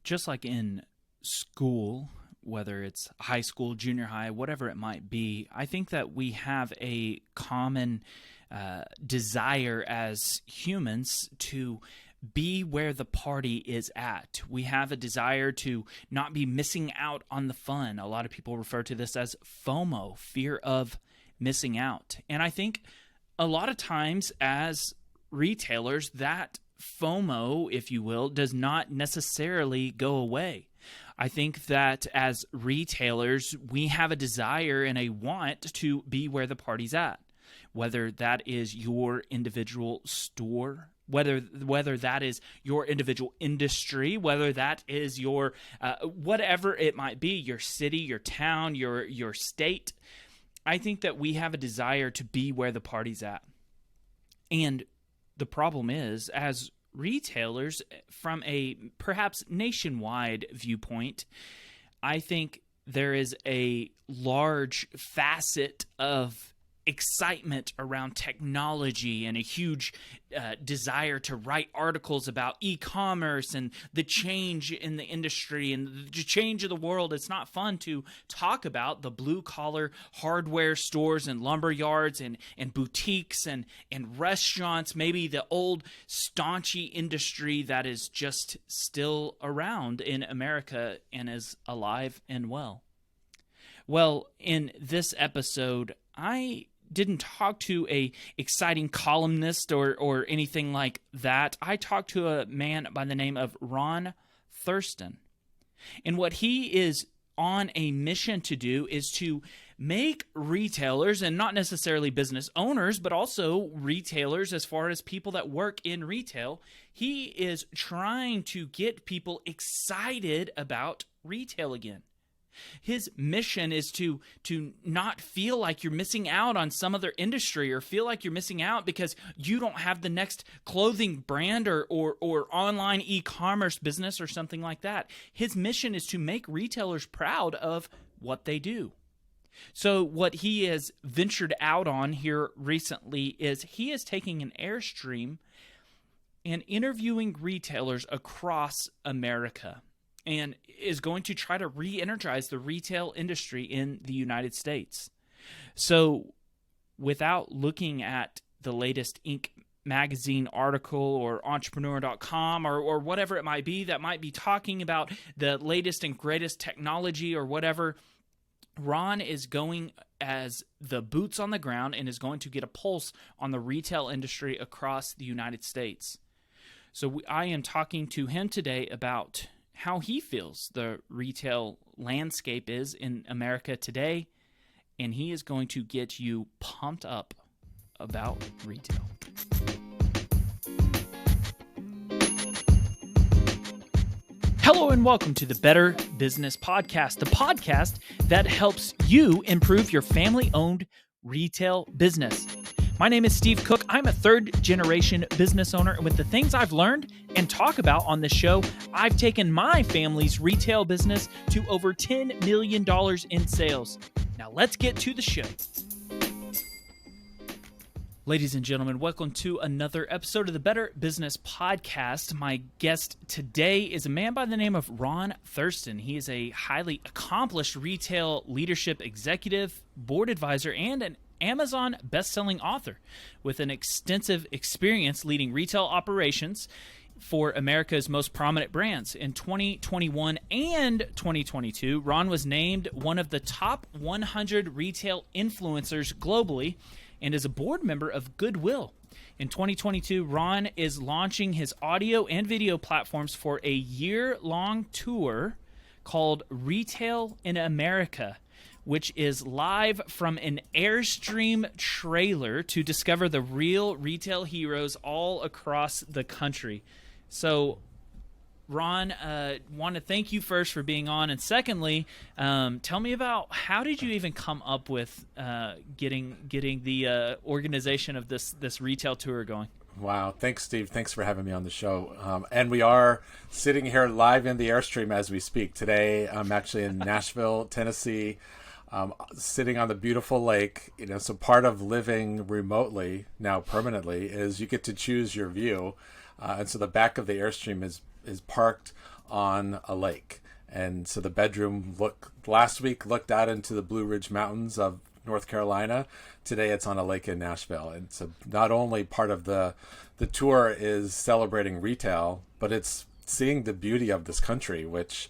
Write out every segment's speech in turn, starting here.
just like in school, whether it's high school, junior high, whatever it might be, I think that we have a common desire as humans to be where the party is at. We have a desire to not be missing out on the fun. A lot of people refer to this as FOMO, fear of missing out. And I think a lot of times as retailers, that FOMO, if you will, does not necessarily go away. I think that as retailers, we have a desire and a want to be where the party's at, whether that is your individual store, whether that is your individual industry, whether that is your whatever it might be, your city, your town, your state. I think that we have a desire to be where the party's at. And the problem is, as retailers, from a perhaps nationwide viewpoint, I think there is a large facet of excitement around technology and a huge desire to write articles about e-commerce and the change in the industry and the change of the world. It's not fun to talk about the blue-collar hardware stores and lumber yards and boutiques and restaurants, maybe the old staunchy industry that is just still around in America and is alive and well. Well, in this episode, I didn't talk to a exciting columnist or anything like that. I talked to a man by the name of Ron Thurston. And what he is on a mission to do is to make retailers, and not necessarily business owners, but also retailers as far as people that work in retail, he is trying to get people excited about retail again. His mission is to not feel like you're missing out on some other industry or feel like you're missing out because you don't have the next clothing brand or online e-commerce business or something like that. His mission is to make retailers proud of what they do. So what he has ventured out on here recently is he is taking an Airstream and interviewing retailers across America, and is going to try to re-energize the retail industry in the United States. So without looking at the latest Inc. magazine article or entrepreneur.com or whatever it might be that might be talking about the latest and greatest technology or whatever, Ron is going as the boots on the ground and is going to get a pulse on the retail industry across the United States. So I am talking to him today about how he feels the retail landscape is in America today, and he is going to get you pumped up about retail. Hello and welcome to the Better Business Podcast, the podcast that helps you improve your family-owned retail business. My name is Steve Cook. I'm a third-generation business owner, and with the things I've learned and talk about on this show, I've taken my family's retail business to over $10 million in sales. Now let's get to the show. Ladies and gentlemen, welcome to another episode of the Better Business Podcast. My guest today is a man by the name of Ron Thurston. He is a highly accomplished retail leadership executive, board advisor, and an Amazon best-selling author with an extensive experience leading retail operations for America's most prominent brands. In 2021 and 2022, Ron was named one of the top 100 retail influencers globally and is a board member of Goodwill. In 2022, Ron is launching his audio and video platforms for a year-long tour called Retail in America, which is live from an Airstream trailer to discover the real retail heroes all across the country. So, Ron, want to thank you first for being on, and secondly, tell me about how did you even come up with getting the organization of this retail tour going? Wow. Thanks, Steve. Thanks for having me on the show. And we are sitting here live in the Airstream as we speak. Today, I'm actually in Nashville, Tennessee, sitting on the beautiful lake. So part of living remotely, now permanently, is you get to choose your view. And so the back of the Airstream is parked on a lake. And so the bedroom last week looked out into the Blue Ridge Mountains of North Carolina. Today it's on a lake in Nashville. And so not only part of the tour is celebrating retail, but it's seeing the beauty of this country, which,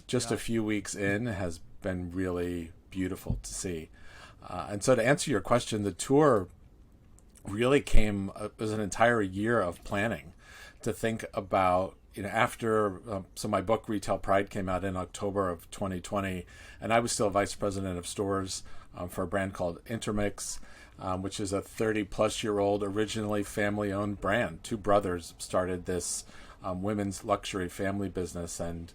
just a few weeks in has been really beautiful to see. And so to answer your question, the tour really came as an entire year of planning to think about, after, so my book Retail Pride came out in October of 2020, and I was still vice president of stores for a brand called Intermix, which is a 30-plus-year-old, originally family-owned brand. Two brothers started this women's luxury family business and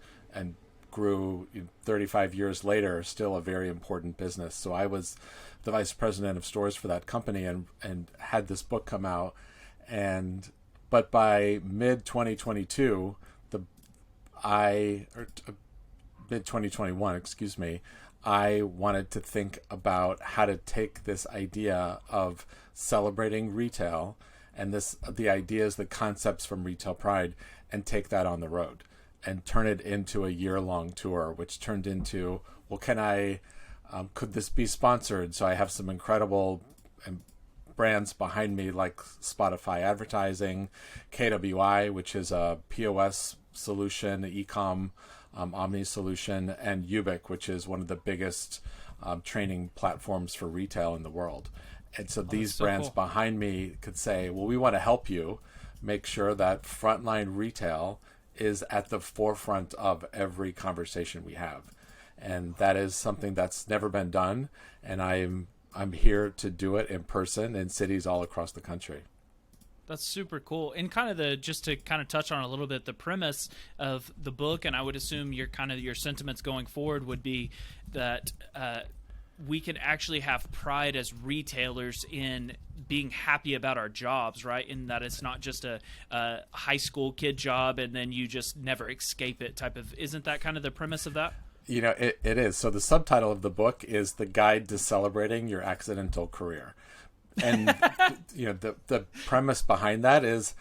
grew 35 years later, still a very important business. So I was the vice president of stores for that company and had this book come out. But by mid 2022, mid 2021, excuse me, I wanted to think about how to take this idea of celebrating retail and the ideas, the concepts from Retail Pride, and take that on the road and turn it into a year-long tour, which turned into, well, could this be sponsored? So I have some incredible brands behind me like Spotify Advertising, KWI, which is a POS solution, e-com omni solution, and Ubic, which is one of the biggest training platforms for retail in the world. And so these brands behind me could say, well, we want to help you make sure that frontline retail is at the forefront of every conversation we have. And that is something that's never been done. And I'm here to do it in person in cities all across the country. That's super cool. And just to touch on a little bit, the premise of the book, and I would assume your sentiments going forward would be that we can actually have pride as retailers in being happy about our jobs, right? In that it's not just a high school kid job and then you just never escape it type of, isn't that kind of the premise of that? It is. So the subtitle of the book is The Guide to Celebrating Your Accidental Career. And, the premise behind that is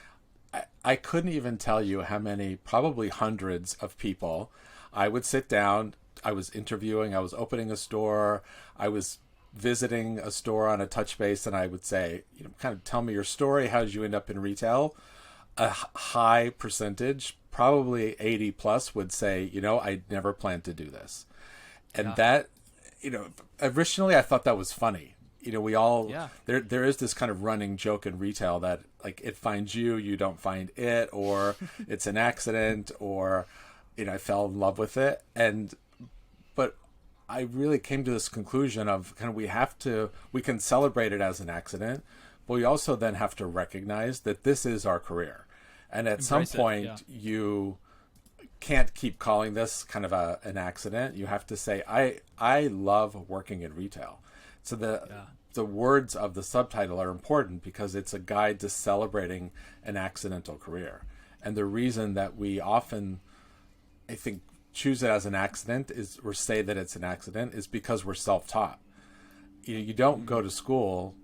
I couldn't even tell you how many, probably hundreds of people I would sit down. I was interviewing, I was opening a store, I was visiting a store on a touch base, and I would say, kind of tell me your story. How did you end up in retail? A high percentage, probably 80 plus, would say, I never planned to do this. And that, originally I thought that was funny. We all, there is this kind of running joke in retail that like it finds you, you don't find it, or it's an accident, or, I fell in love with it. But I really came to this conclusion of we can celebrate it as an accident, but we also then have to recognize that this is our career. And at some point, you can't keep calling this kind of an accident. You have to say, I love working in retail. So the words of the subtitle are important because it's a guide to celebrating an accidental career. And the reason that we often, I think, choose it as an accident or say that it's an accident is because we're self-taught. You don't go to school,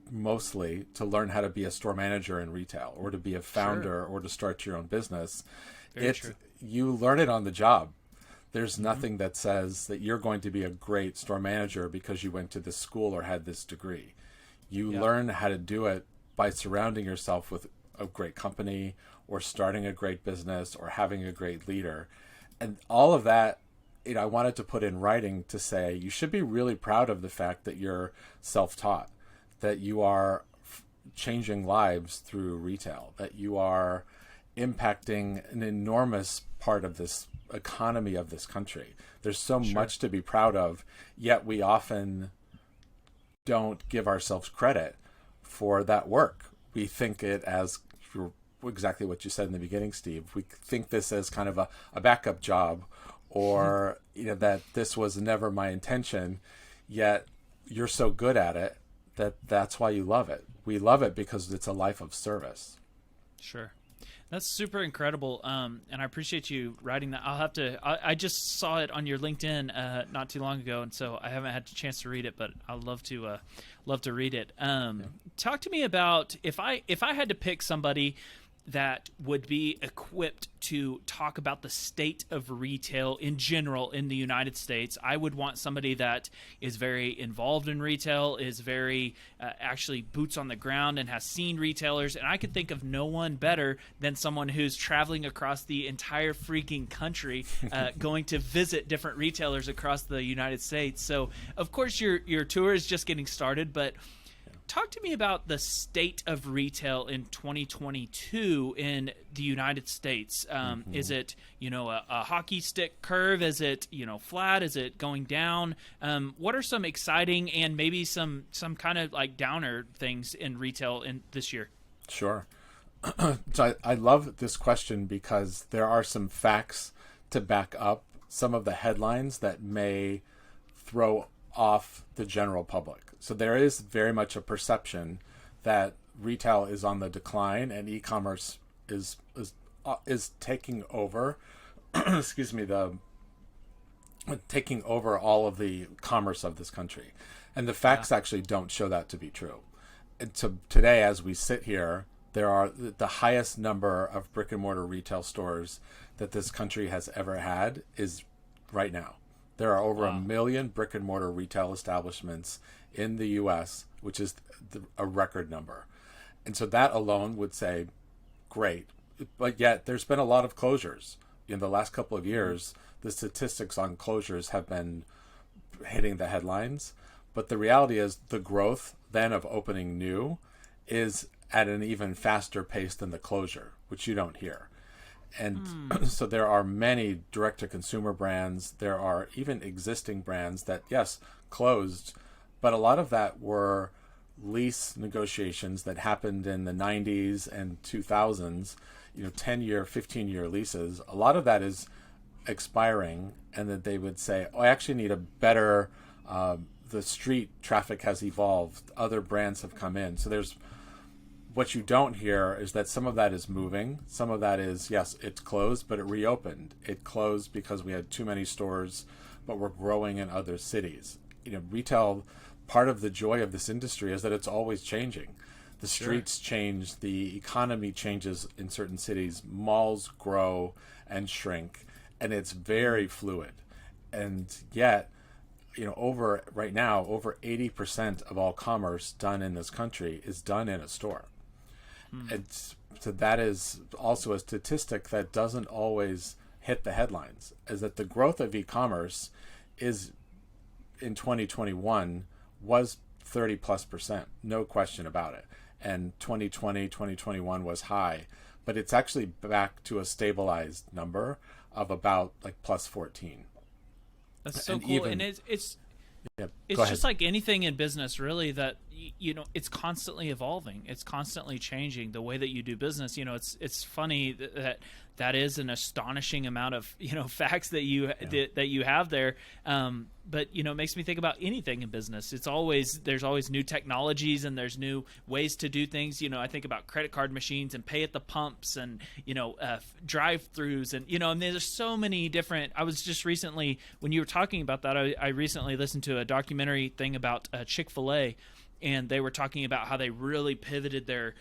mostly to learn how to be a store manager in retail or to be a founder or to start your own business. You learn it on the job. There's nothing that says that you're going to be a great store manager because you went to this school or had this degree. You learn how to do it by surrounding yourself with a great company or starting a great business or having a great leader. And all of that, I wanted to put in writing to say you should be really proud of the fact that you're self-taught, that you are changing lives through retail, that you are impacting an enormous part of this economy of this country. There's so much to be proud of, yet we often don't give ourselves credit for that work. We think it as exactly what you said in the beginning, Steve. We think this as kind of a backup job, or that this was never my intention, yet you're so good at it that's why you love it. We love it because it's a life of service. Sure. That's super incredible, and I appreciate you writing that. I just saw it on your LinkedIn not too long ago, and so I haven't had a chance to read it, but I'd love to read it. Talk to me about if I had to pick somebody that would be equipped to talk about the state of retail in general in the United States. I would want somebody that is very involved in retail, is very actually boots on the ground, and has seen retailers. And I could think of no one better than someone who's traveling across the entire freaking country, going to visit different retailers across the United States. So, of course, your tour is just getting started, but talk to me about the state of retail in 2022 in the United States. Is it, a hockey stick curve? Is it, flat? Is it going down? What are some exciting and maybe some kind of like downer things in retail in this year? Sure. So I love this question because there are some facts to back up some of the headlines that may throw off the general public. So there is very much a perception that retail is on the decline and e-commerce is taking over. excuse me, taking over all of the commerce of this country, and the facts actually don't show that to be true. And so today, as we sit here, there are the highest number of brick and mortar retail stores that this country has ever had is right now. There are over 1 million brick and mortar retail establishments in the U.S., which is a record number. And so that alone would say, great. But yet there's been a lot of closures. In the last couple of years, the statistics on closures have been hitting the headlines. But the reality is the growth then of opening new is at an even faster pace than the closure, which you don't hear. And so there are many direct-to-consumer brands. There are even existing brands that, yes, closed, but a lot of that were lease negotiations that happened in the 90s and 2000s, 10-year, 15-year leases. A lot of that is expiring, and that they would say, I actually need a better, the street traffic has evolved, other brands have come in. So there's what you don't hear is that some of that is moving. Some of that is, yes, it's closed, but it reopened. It closed because we had too many stores, but we're growing in other cities. Retail, part of the joy of this industry is that it's always changing. The streets change, the economy changes in certain cities, malls grow and shrink, and it's very fluid. And yet, right now, over 80% of all commerce done in this country is done in a store. So that is also a statistic that doesn't always hit the headlines, is that the growth of e-commerce is in 2021 was 30+%, no question about it. And 2020, 2021 was high, but it's actually back to a stabilized number of about like plus 14. That's so cool. And it's just like anything in business, really, that it's constantly evolving. It's constantly changing the way that you do business. It's funny that is an astonishing amount of facts that you have there. But it makes me think about anything in business. There's always new technologies and there's new ways to do things. I think about credit card machines and pay at the pumps and drive-throughs and there's so many different. I was just recently, when you were talking about that, I recently listened to a documentary thing about Chick-fil-A. And they were talking about how they really pivoted their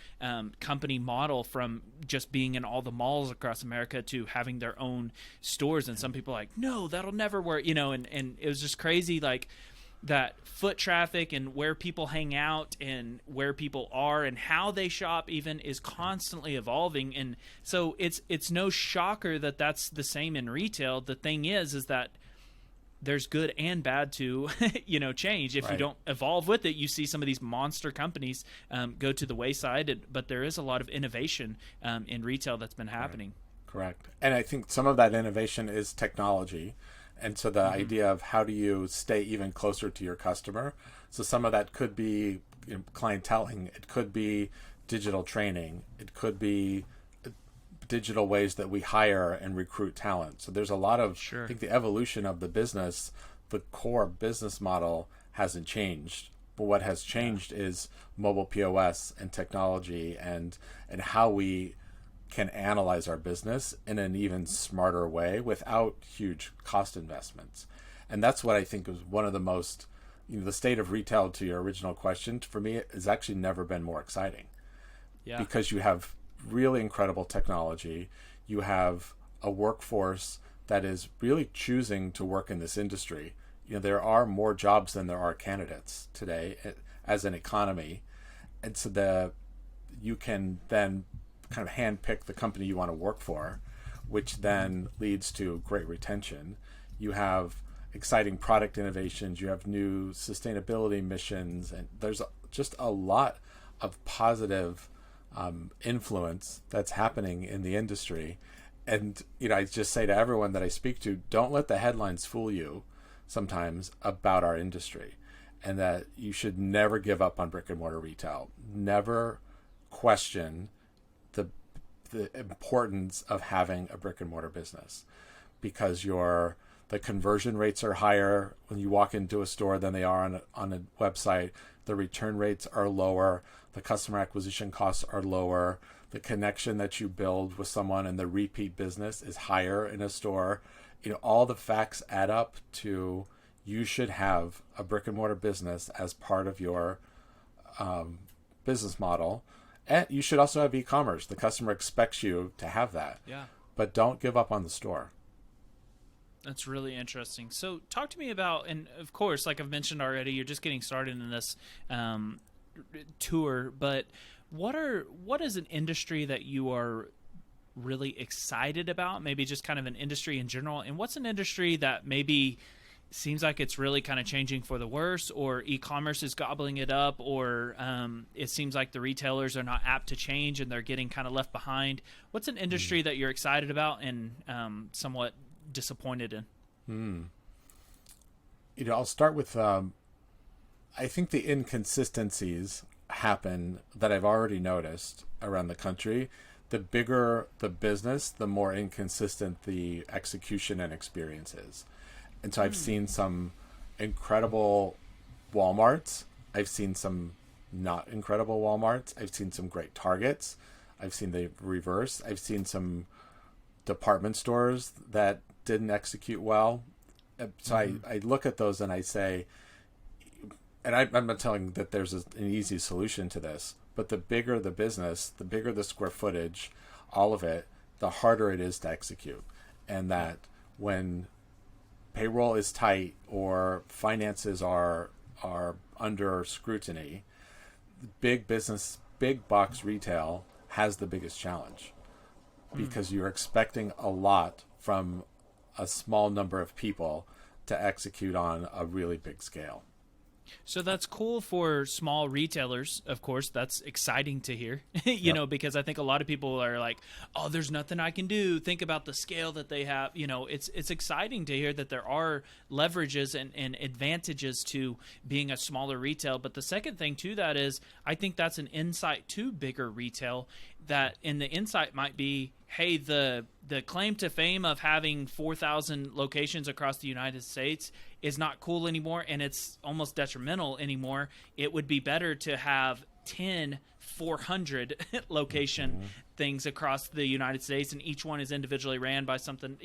company model from just being in all the malls across America to having their own stores. And some people are like, no, that'll never work, and it was just crazy, like that foot traffic and where people hang out and where people are and how they shop even is constantly evolving. And so it's no shocker that that's the same in retail. The thing is that there's good and bad to, change. If you don't evolve with it, you see some of these monster companies go to the wayside. But there is a lot of innovation in retail that's been happening. Correct. And I think some of that innovation is technology. And so the idea of how do you stay even closer to your customer. So some of that could be clienteling. It could be digital training. It could be digital ways that we hire and recruit talent. So there's a lot of, I think the evolution of the business, the core business model hasn't changed. But what has changed is mobile POS and technology and how we can analyze our business in an even smarter way without huge cost investments. And that's what I think is one of the most, the state of retail, to your original question, for me, has actually never been more exciting. Yeah. Because you have really incredible technology. You have a workforce that is really choosing to work in this industry. There are more jobs than there are candidates today as an economy. And so you can then kind of handpick the company you want to work for, which then leads to great retention. You have exciting product innovations. You have new sustainability missions, and there's just a lot of positive influence that's happening in the industry. And I just say to everyone that I speak to, don't let the headlines fool you sometimes about our industry, and that you should never give up on brick and mortar retail. Never question the importance of having a brick and mortar business, because the conversion rates are higher when you walk into a store than they are on a website. The return rates are lower. The customer acquisition costs are lower. The connection that you build with someone and the repeat business is higher in a store. All the facts add up to you should have a brick and mortar business as part of your business model. And you should also have e-commerce. The customer expects you to have that. Yeah. But don't give up on the store. That's really interesting. So talk to me about, and of course, like I've mentioned already, you're just getting started in this tour, but what is an industry that you are really excited about? Maybe just kind of an industry in general. And what's an industry that maybe seems like it's really kind of changing for the worse, or e-commerce is gobbling it up, or it seems like the retailers are not apt to change and they're getting kind of left behind? What's an industry that you're excited about and somewhat disappointed in? I'll start with I think the inconsistencies happen that I've already noticed around the country. The bigger the business, the more inconsistent the execution and experience is. And so I've seen some incredible Walmarts. I've seen some not incredible Walmarts. I've seen some great Targets. I've seen the reverse. I've seen some department stores that didn't execute well. So I look at those and I say, and I'm not telling that there's an easy solution to this, but the bigger the business, the bigger the square footage, all of it, the harder it is to execute. And that when payroll is tight or finances are under scrutiny, big business, big box retail has the biggest challenge, because you're expecting a lot from a small number of people to execute on a really big scale. So that's cool for small retailers. Of course, that's exciting to hear, because I think a lot of people are like, oh, there's nothing I can do. Think about the scale that they have. It's exciting to hear that there are leverages and advantages to being a smaller retail. But the second thing to that is, I think that's an insight to bigger retail, and the insight might be, hey, the claim to fame of having 4,000 locations across the United States is not cool anymore, and it's almost detrimental anymore. It would be better to have 10 400 location things across the United States, and each one is individually ran by something,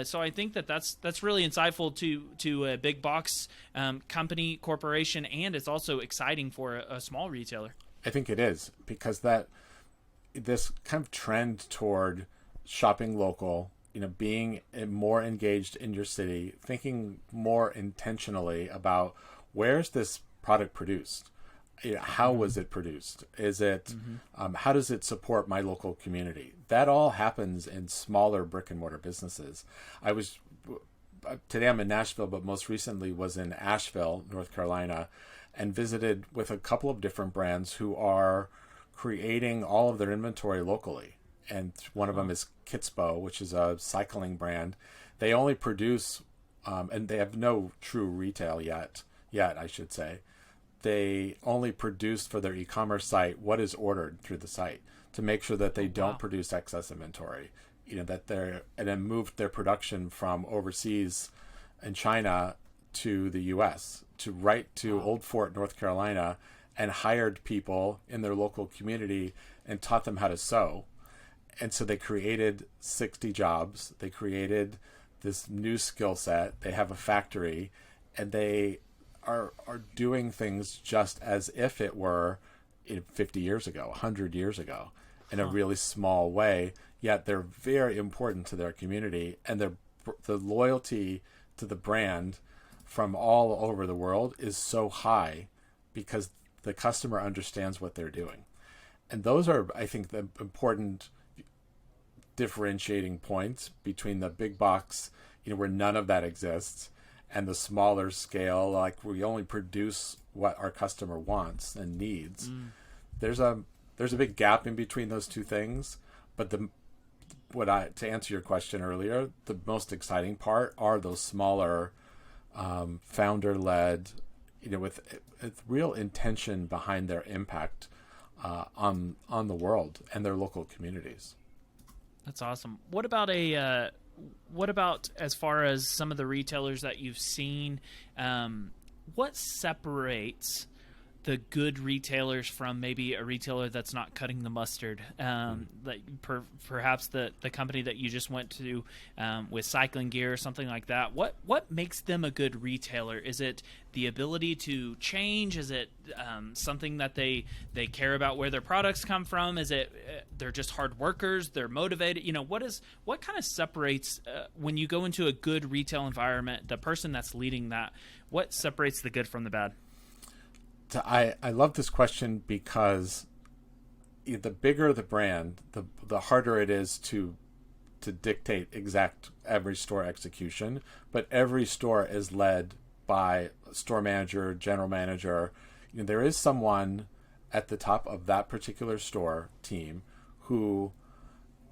so I think that's really insightful to a big box company, corporation, and it's also exciting for a small retailer. I think it is, because this kind of trend toward shopping local, being more engaged in your city, thinking more intentionally about where's this product produced, how was it produced, is it, how does it support my local community? That all happens in smaller brick and mortar businesses. Today I'm in Nashville, but most recently was in Asheville, North Carolina, and visited with a couple of different brands who are creating all of their inventory locally. And one of them is Kitspo, which is a cycling brand. They only produce, and they have no true retail yet, I should say. They only produce for their e-commerce site what is ordered through the site, to make sure that they don't produce excess inventory. And then moved their production from overseas in China to the U.S. to Old Fort, North Carolina, and hired people in their local community and taught them how to sew. And so they created 60 jobs. They created this new skill set. They have a factory, and they are doing things just as if it were 50 years ago, 100 years ago. in a really small way, yet they're very important to their community, and the loyalty to the brand from all over the world is so high because the customer understands what they're doing. And those are, I think, the important differentiating points between the big box, where none of that exists, and the smaller scale, like we only produce what our customer wants and needs. There's a big gap in between those two things. But to answer your question earlier, the most exciting part are those smaller, founder-led, with real intention behind their impact on the world and their local communities. That's awesome. What about as far as some of the retailers that you've seen? What separates the good retailers from maybe a retailer that's not cutting the mustard? Perhaps the company that you just went to with cycling gear or something like that. What makes them a good retailer? Is it the ability to change? Is it something that they care about where their products come from? Is it they're just hard workers? They're motivated? What kind of separates when you go into a good retail environment, the person that's leading that? What separates the good from the bad? I love this question because the bigger the brand, the harder it is to dictate exact every store execution. But every store is led by a store manager, general manager. There is someone at the top of that particular store team who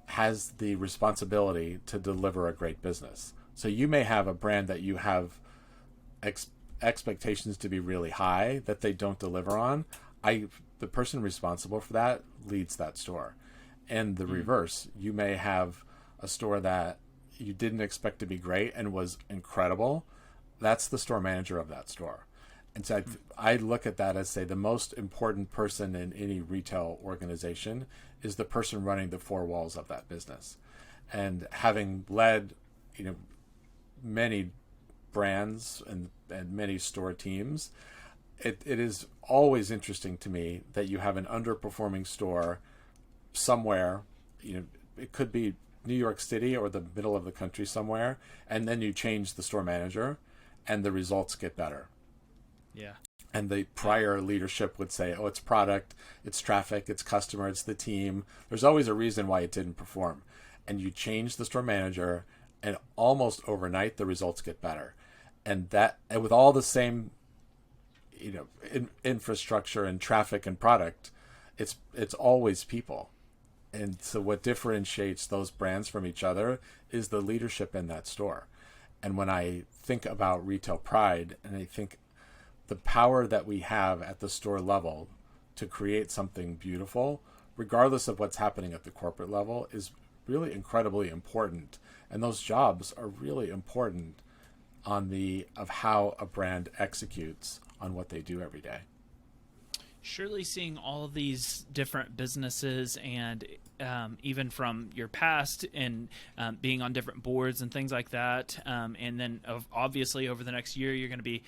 has the responsibility to deliver a great business. So you may have a brand that you have expectations to be really high that they don't deliver on. The person responsible for that leads that store. And the reverse, you may have a store that you didn't expect to be great and was incredible. That's the store manager of that store. And so I look at that as, say, the most important person in any retail organization is the person running the four walls of that business. And having led, many brands and many store teams, it is always interesting to me that you have an underperforming store somewhere, it could be New York City or the middle of the country somewhere, and then you change the store manager and the results get better. Yeah. And the prior leadership would say, oh, it's product, it's traffic, it's customer, it's the team. There's always a reason why it didn't perform. And you change the store manager, and almost overnight, the results get better. And with all the same, infrastructure and traffic and product, it's always people. And so what differentiates those brands from each other is the leadership in that store. And when I think about retail pride, and I think the power that we have at the store level to create something beautiful, regardless of what's happening at the corporate level, is really incredibly important. And those jobs are really important of how a brand executes on what they do every day. Surely seeing all of these different businesses and even from your past and being on different boards and things like that, and then obviously over the next year you're going to be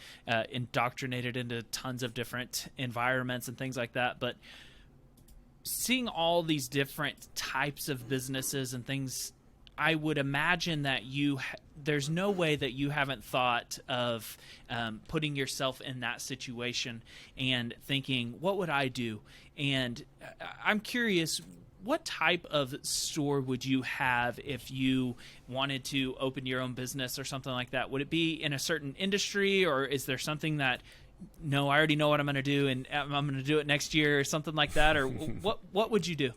indoctrinated into tons of different environments and things like that. But seeing all these different types of businesses and things, I would imagine that there's no way that you haven't thought of putting yourself in that situation and thinking, what would I do? And I'm curious, what type of store would you have if you wanted to open your own business or something like that? Would it be in a certain industry, or is there something that, no, I already know what I'm going to do and I'm going to do it next year or something like that? Or what would you do?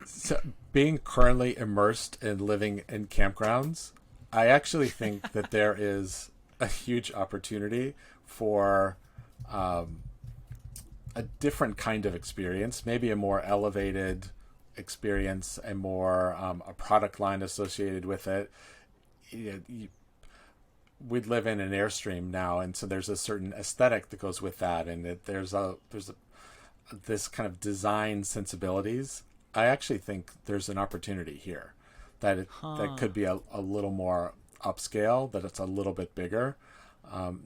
So, being currently immersed in living in campgrounds, I actually think that there is a huge opportunity for a different kind of experience, maybe a more elevated experience, a more a product line associated with it. We'd live in an Airstream now, and so there's a certain aesthetic that goes with that, and there's this kind of design sensibilities. I actually think there's an opportunity here that could be a little more upscale, that it's a little bit bigger.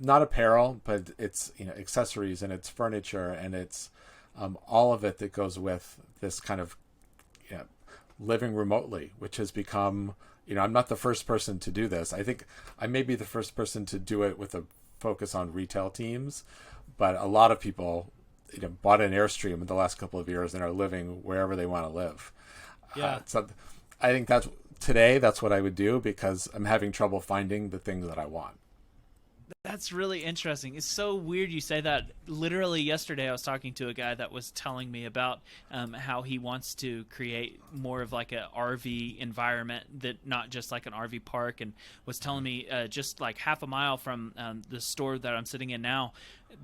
Not apparel, but it's accessories and it's furniture and it's all of it that goes with this kind of living remotely, which has become, I'm not the first person to do this. I think I may be the first person to do it with a focus on retail teams, but a lot of people, bought an Airstream in the last couple of years and are living wherever they want to live. Yeah. So I think that's what I would do, because I'm having trouble finding the things that I want. That's really interesting. It's so weird you say that. Literally yesterday I was talking to a guy that was telling me about how he wants to create more of like a RV environment, that not just like an RV park, and was telling me just like half a mile from the store that I'm sitting in now,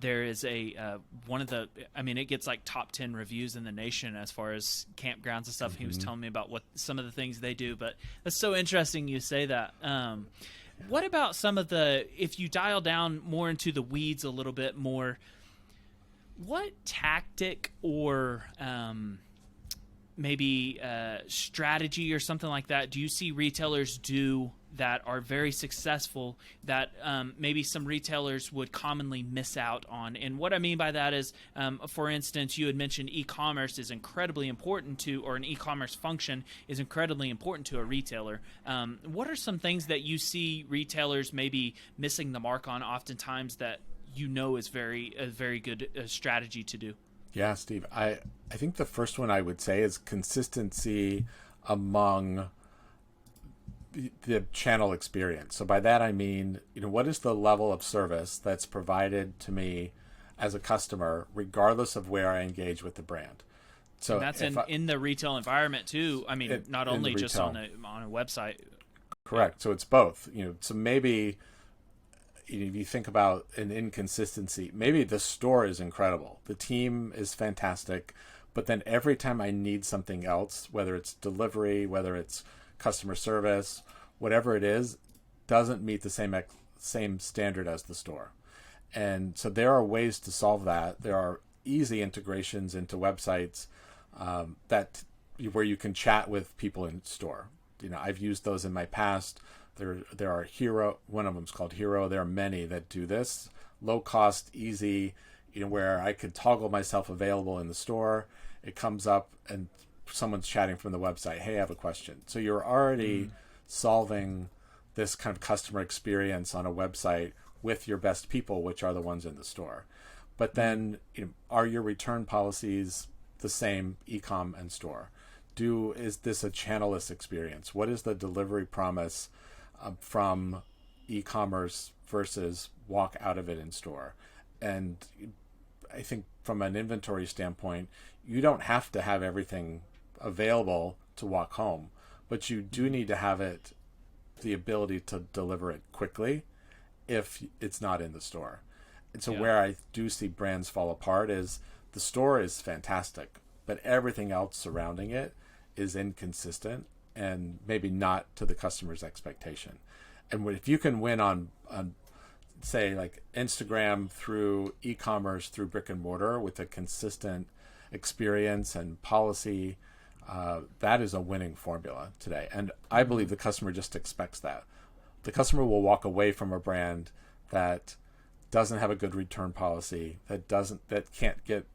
there is a one of the, I mean, it gets like top 10 reviews in the nation as far as campgrounds and stuff. Mm-hmm. He was telling me about what some of the things they do, but that's so interesting you say that. What about some of the, if you dial down more into the weeds a little bit more, what tactic or maybe strategy or something like that do you see retailers do that are very successful that maybe some retailers would commonly miss out on? And what I mean by that is, for instance, you had mentioned e-commerce is incredibly important to, or an e-commerce function is incredibly important to a retailer. What are some things that you see retailers maybe missing the mark on oftentimes that is a very good strategy to do? Yeah, Steve, I think the first one I would say is consistency among the channel experience. So by that I mean, what is the level of service that's provided to me as a customer, regardless of where I engage with the brand. So and that's in the retail environment too. I mean, not only just on a website. Correct. So it's both. So maybe if you think about an inconsistency, maybe the store is incredible, the team is fantastic, but then every time I need something else, whether it's delivery, whether it's customer service, whatever it is, doesn't meet the same standard as the store. And so there are ways to solve that. There are easy integrations into websites where you can chat with people in store. I've used those in my past. There are Hero, one of them is called Hero. There are many that do this, low cost, easy, where I could toggle myself available in the store. It comes up and someone's chatting from the website, hey, I have a question. So you're already solving this kind of customer experience on a website with your best people, which are the ones in the store. But then, are your return policies the same e-com and store? Is this a channelless experience? What is the delivery promise from e-commerce versus walk out of it in store? And I think from an inventory standpoint, you don't have to have everything available to walk home, but you do need to have the ability to deliver it quickly if it's not in the store. And so where I do see brands fall apart is the store is fantastic, but everything else surrounding it is inconsistent and maybe not to the customer's expectation. And if you can win on say like Instagram through e-commerce through brick and mortar with a consistent experience and policy, that is a winning formula today. And I believe the customer just expects that. The customer will walk away from a brand that doesn't have a good return policy, that can't get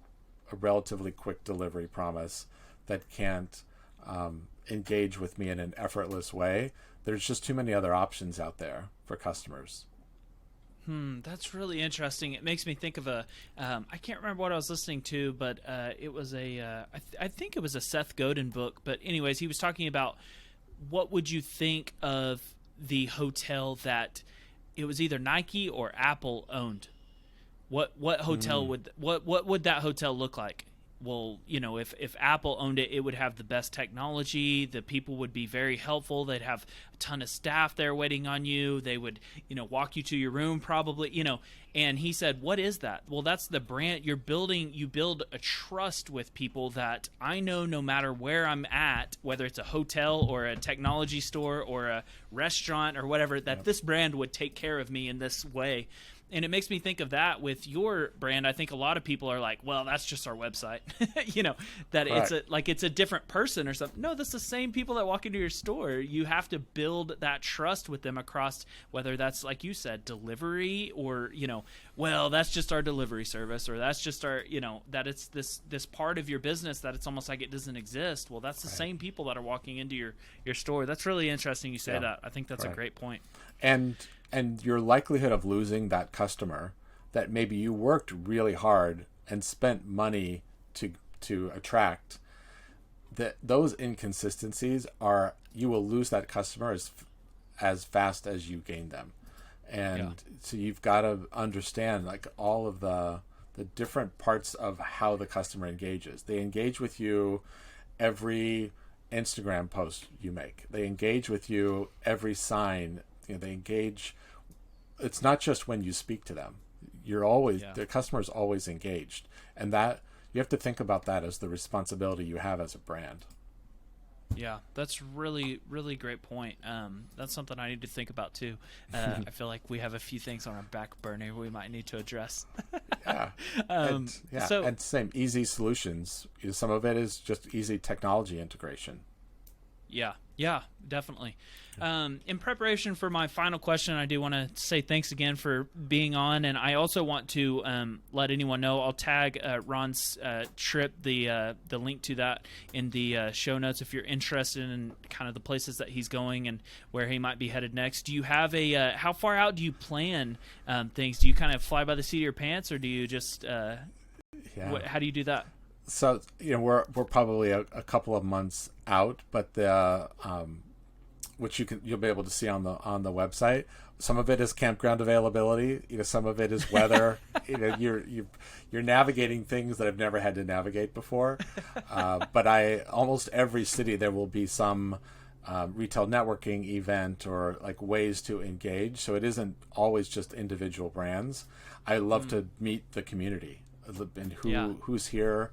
a relatively quick delivery promise, that can't engage with me in an effortless way. There's just too many other options out there for customers. That's really interesting. It makes me think of I can't remember what I was listening to, but it was I think it was a Seth Godin book. But anyways, he was talking about what would you think of the hotel that it was either Nike or Apple owned. What hotel what would that hotel look like? Well, if Apple owned it, it would have the best technology. The people would be very helpful. They'd have a ton of staff there waiting on you. They would, walk you to your room probably, And he said, what is that? Well, that's the brand you're building. You build a trust with people that I know no matter where I'm at, whether it's a hotel or a technology store or a restaurant or whatever, that this brand would take care of me in this way. And it makes me think of that with your brand. I think a lot of people are like, well, that's just our website, that it's a different person or something. No, that's the same people that walk into your store. You have to build that trust with them across, whether that's, like you said, delivery or, well, that's just our delivery service, or that's just our, that it's this part of your business that it's almost like it doesn't exist. Well, that's the same people that are walking into your store. That's really interesting you say that. I think that's a great point. And your likelihood of losing that customer that maybe you worked really hard and spent money to attract, those inconsistencies are, you will lose that customer as fast as you gain them. And so you've got to understand like all of the different parts of how the customer engages. They engage with you every Instagram post you make. They engage with you every sign. They engage. It's not just when you speak to them. You're always, the customer is always engaged. And that, you have to think about that as the responsibility you have as a brand. Yeah, that's really, really great point. That's something I need to think about too. I feel like we have a few things on our back burner we might need to address. And same, easy solutions. Some of it is just easy technology integration. Yeah, definitely. In preparation for my final question, I do want to say thanks again for being on, and I also want to let anyone know, I'll tag Ron's trip, the link to that in the show notes if you're interested in kind of the places that he's going and where he might be headed next. Do you have how far out do you plan things? Do you kind of fly by the seat of your pants, or do you just how do you do that? So we're probably a couple of months out, but the which you'll be able to see on the website. Some of it is campground availability. Some of it is weather. You're navigating things that I've never had to navigate before. But almost every city there will be some retail networking event or like ways to engage. So it isn't always just individual brands. I love to meet the community and who's here.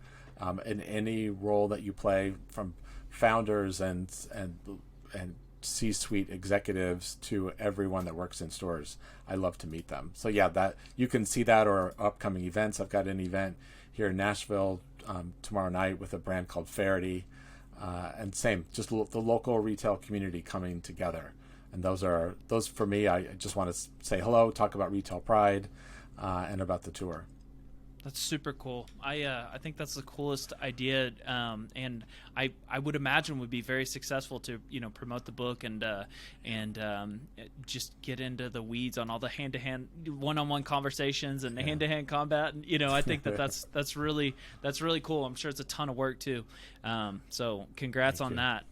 In any role that you play, from founders and C-suite executives to everyone that works in stores, I love to meet them. So that you can see that, or upcoming events. I've got an event here in Nashville tomorrow night with a brand called Faraday, and same, just the local retail community coming together. And those for me. I just want to say hello, talk about Retail Pride, and about the tour. That's super cool. I think that's the coolest idea, and I would imagine would be very successful to promote the book and just get into the weeds on all the hand-to-hand, one-on-one conversations and hand-to-hand combat. And I think that's really cool. I'm sure it's a ton of work too. So congrats on that.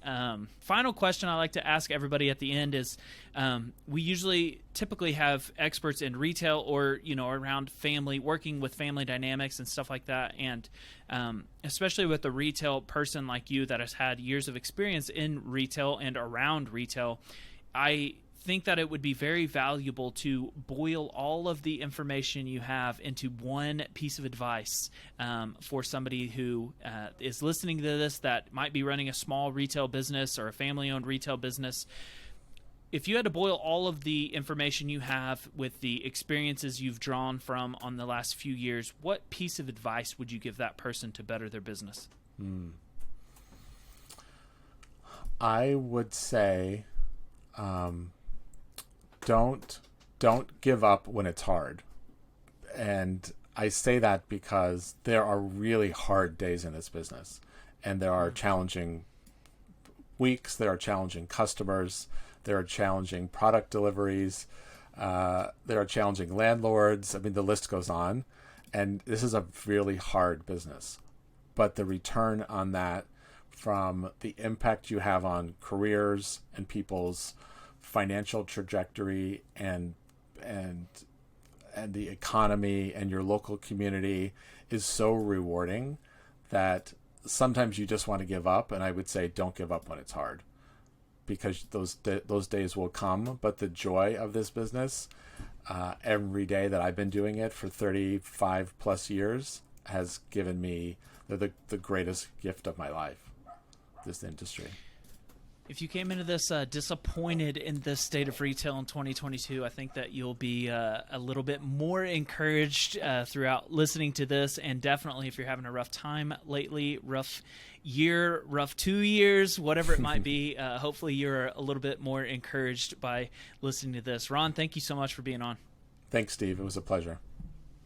Final question I like to ask everybody at the end is, we typically have experts in retail or around family, working with family dynamics and stuff like that, and especially with a retail person like you that has had years of experience in retail and around retail, I think that it would be very valuable to boil all of the information you have into one piece of advice for somebody who is listening to this that might be running a small retail business or a family-owned retail business. If you had to boil all of the information you have with the experiences you've drawn from on the last few years, what piece of advice would you give that person to better their business? I would say, don't give up when it's hard. And I say that because there are really hard days in this business, and there are challenging weeks, there are challenging customers, there are challenging product deliveries, there are challenging landlords. I mean, the list goes on. And this is a really hard business. But the return on that, from the impact you have on careers and people's financial trajectory and the economy and your local community, is so rewarding that sometimes you just want to give up. And I would say don't give up when it's hard, because those days will come. But the joy of this business, every day that I've been doing it for 35 plus years, has given me the greatest gift of my life, this industry. If you came into this disappointed in this state of retail in 2022, I think that you'll be a little bit more encouraged throughout listening to this. And definitely if you're having a rough time lately, rough year, rough 2 years, whatever it might be, hopefully you're a little bit more encouraged by listening to this. Ron, thank you so much for being on. Thanks, Steve. It was a pleasure.